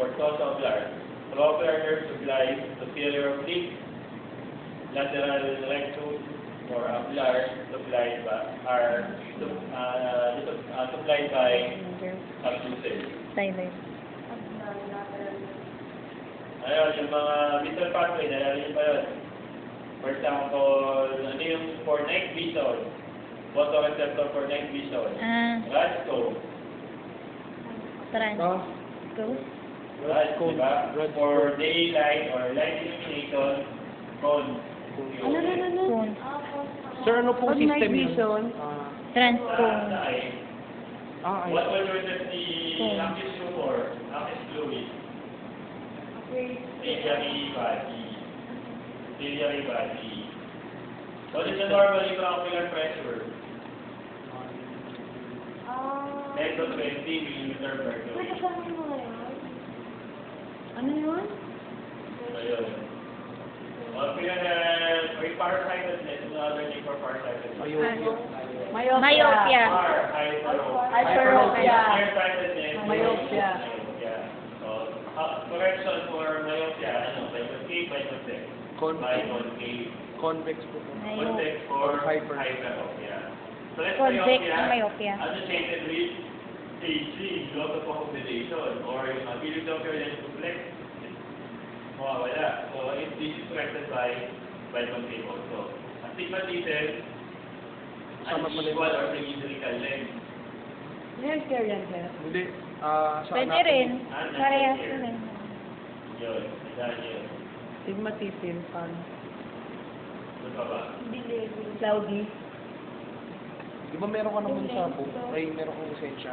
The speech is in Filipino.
or tosobular. Tropular nerve supplies superior oblique, lateral rectus, or ocular supplied supplied by abducens. Silent. Ayun, yung mga visual pathway, nalala niyo pa yun. For example, ano yung for night vision? Photoreceptor for night vision. Rasco. Trans. Go. Rasco, diba? For daylight or light illumination, cone. Cone. Sir, ano pong Pag night system yun? vision, Transcone. Sa eye, Ay. what was your the Akis for? Akis fluid. Ciliary body. Ciliary body. What is the normal intraocular pressure? Less than 20 millimeter mercury. ano yun? Ayun. May farsightedness, another name for farsightedness. Myopia. Hyperopia. Nearsightedness. Myopia. So, correction for myopia, ano, by concave, by convex. By concave. Convex po. Convex for Hyper. hyperopia. So, let's Convex myopia. associated with stage 3, loss of accommodation, or yung ability of your lens to flex, mawawala. So, if this is corrected by concave also. Astigmatism, unequal or symmetrical lens. Healthcare yan, sir. Hindi. Sa Pwede anatomy. rin. Parehas rin. Yun, dahil yun. Stigmatism, pan. Ano pa ba? Cloudy. Di ba meron ka naman sa book? Ay, meron kang lisensya.